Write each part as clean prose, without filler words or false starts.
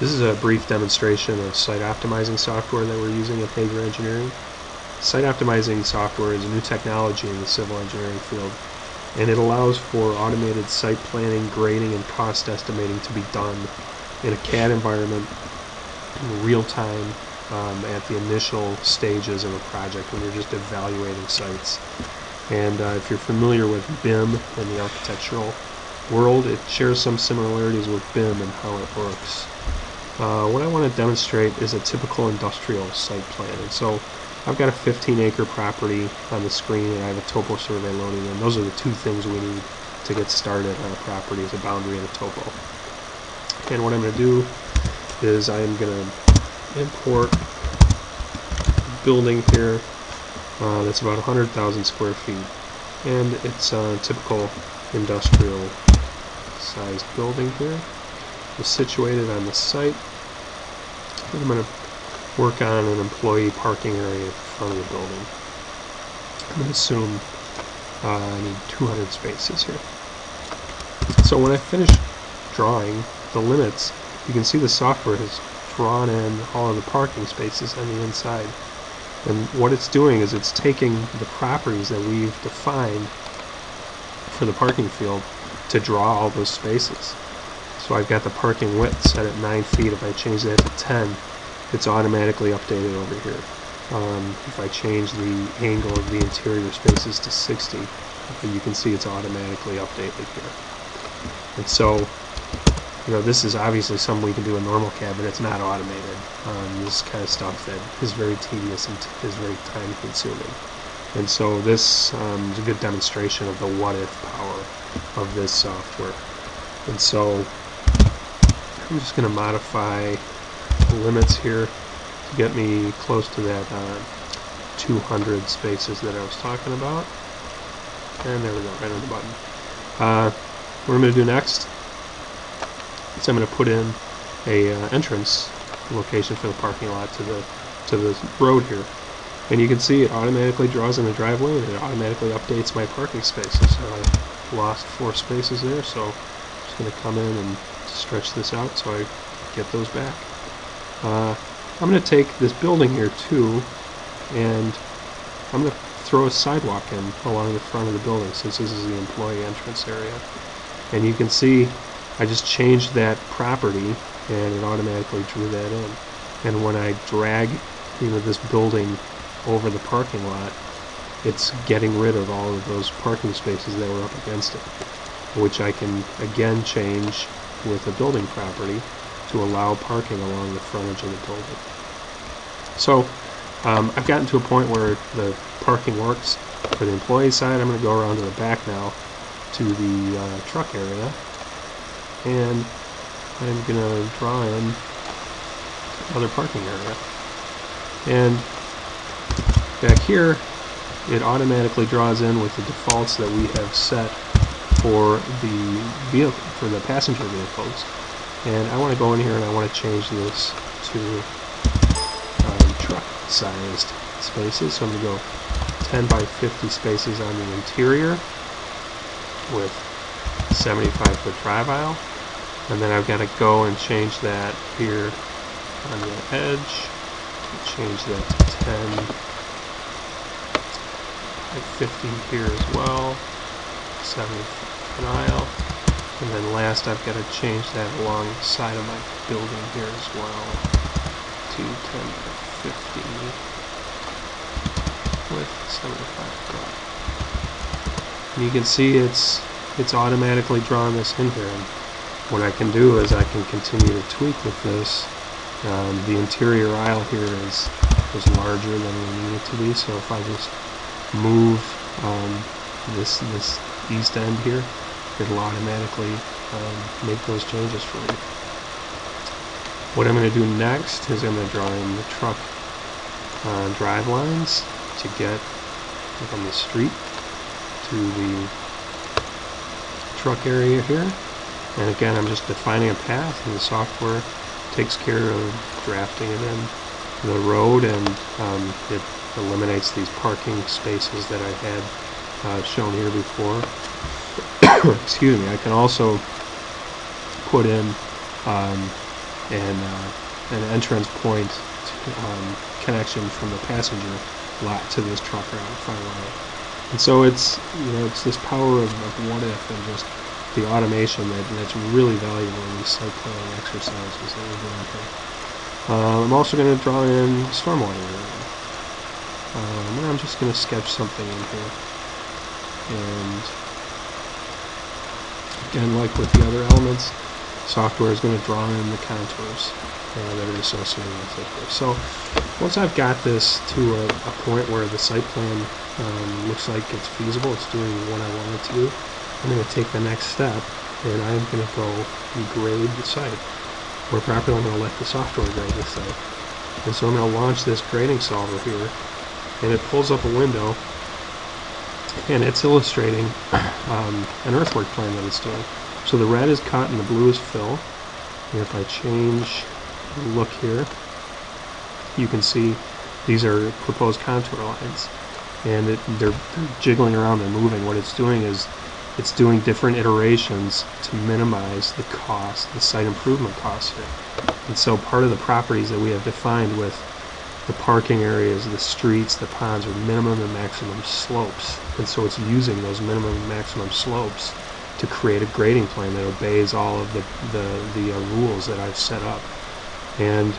This is a brief demonstration of site optimizing software that we're using at Haeger Engineering. Site optimizing software is a new technology in the civil engineering field, and it allows for automated site planning, grading, and cost estimating to be done in a CAD environment in real time at the initial stages of a project when you're just evaluating sites. And if you're familiar with BIM in the architectural world, it shares some similarities with BIM and how it works. What I want to demonstrate is a typical industrial site plan. And so I've got a 15-acre property on the screen, and I have a topo survey loading in. Those are the two things we need to get started on a property, is a boundary and a topo. And what I'm going to do is I'm going to import a building here that's about 100,000 square feet. And it's a typical industrial sized building here. It's situated on the site. And I'm going to work on an employee parking area in front of the building. I'm going to assume I need 200 spaces here. So when I finish drawing the limits, you can see the software has drawn in all of the parking spaces on the inside. And what it's doing is it's taking the properties that we've defined for the parking field to draw all those spaces. So I've got the parking width set at 9 feet. If I change that to 10, it's automatically updated over here. If I change the angle of the interior spaces to 60, you can see it's automatically updated here. And so, this is obviously something we can do in normal CAD, but it's not automated. This kind of stuff that is very tedious and is very time consuming. And so this is a good demonstration of the what-if power of this software. And so I'm just going to modify the limits here to get me close to that 200 spaces that I was talking about. And there we go, right on the button. What I'm going to do next is I'm going to put in a entrance location for the parking lot to the road here. And you can see it automatically draws in the driveway, and it automatically updates my parking spaces. I lost 4 spaces there, so I'm just going to come in and stretch this out so I get those back. I'm going to take this building here too, and I'm going to throw a sidewalk in along the front of the building, since this is the employee entrance area. And you can see I just changed that property and it automatically drew that in. And when I drag this building over the parking lot, it's getting rid of all of those parking spaces that were up against it, which I can again change with a building property to allow parking along the frontage of the building. So I've gotten to a point where the parking works. For the employee side, I'm going to go around to the back now to the truck area, and I'm going to draw in another parking area. And back here, it automatically draws in with the defaults that we have set for the passenger vehicles. And I want to go in here and I want to change this to truck-sized spaces. So I'm going to go 10 by 50 spaces on the interior with 75-foot drive aisle. And then I've got to go and change that here on the edge. Change that to 10 by 50 here as well. 70-foot aisle. And then last, I've got to change that along the side of my building here as well to 10 by 50 with 75 foot. And you can see it's automatically drawn this in here. And what I can do is I can continue to tweak with this. The interior aisle here is larger than we need it to be, so if I just move this east end here, it'll automatically make those changes for me. What I'm going to do next is I'm going to draw in the truck drive lines to get from the street to the truck area here. And again, I'm just defining a path, and the software takes care of drafting it in the road, and it eliminates these parking spaces that I had shown here before. Excuse me. I can also put in and an entrance point connection from the passenger lot to this truck route, front route. And so it's it's this power of what if and just the automation that's really valuable in these site planning exercises that we're doing here. I'm also going to draw in stormwater area. And I'm just going to sketch something in here. And again, like with the other elements, software is going to draw in the contours that are associated with it. So once I've got this to a point where the site plan looks like it's feasible, it's doing what I want it to do, I'm going to take the next step and I'm going to go and grade the site. Where properly, I'm going to let the software grade the site. And so I'm going to launch this grading solver here, and it pulls up a window, and it's illustrating an earthwork plan that it's doing. So the red is cut and the blue is fill. And if I change the look here, you can see these are proposed contour lines, and they're jiggling around and moving. What it's doing is it's doing different iterations to minimize the cost, the site improvement costs here. And so part of the properties that we have defined with the parking areas, the streets, the ponds are minimum and maximum slopes. And so it's using those minimum and maximum slopes to create a grading plan that obeys all of the rules that I've set up. And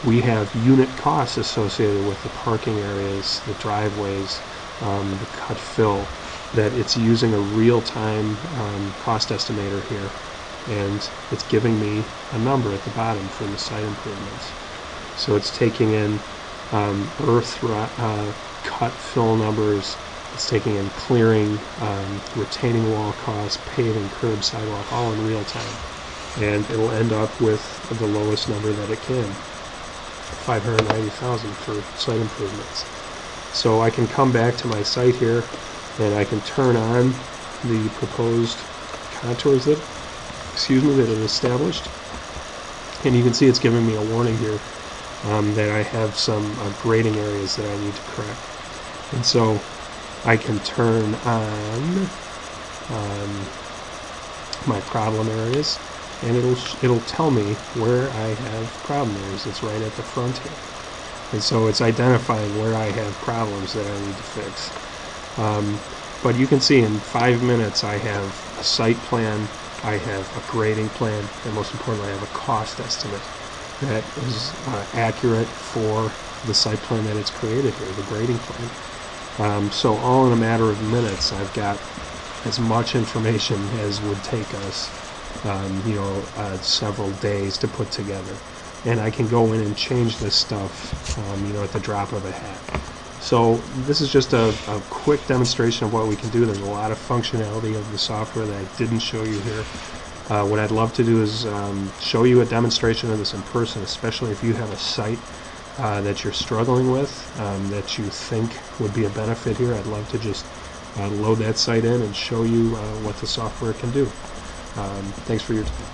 we have unit costs associated with the parking areas, the driveways, the cut fill, that it's using a real-time cost estimator here, and it's giving me a number at the bottom for the site improvements. So it's taking in earth cut fill numbers, it's taking in clearing, retaining wall costs, paving, curb, sidewalk, all in real time, and it'll end up with the lowest number that it can, $590,000 for site improvements. So I can come back to my site here, and I can turn on the proposed contours that it established, and you can see it's giving me a warning here that I have some grading areas that I need to correct. And so I can turn on my problem areas, and it'll tell me where I have problem areas. It's right at the front here, and so it's identifying where I have problems that I need to fix. But you can see in 5 minutes I have a site plan, I have a grading plan, and most importantly I have a cost estimate that is accurate for the site plan that it's created here, the grading plan. So all in a matter of minutes I've got as much information as would take us several days to put together. And I can go in and change this stuff at the drop of a hat. So this is just a quick demonstration of what we can do. There's a lot of functionality of the software that I didn't show you here. What I'd love to do is show you a demonstration of this in person, especially if you have a site that you're struggling with, that you think would be a benefit here. I'd love to just load that site in and show you what the software can do. Thanks for your time.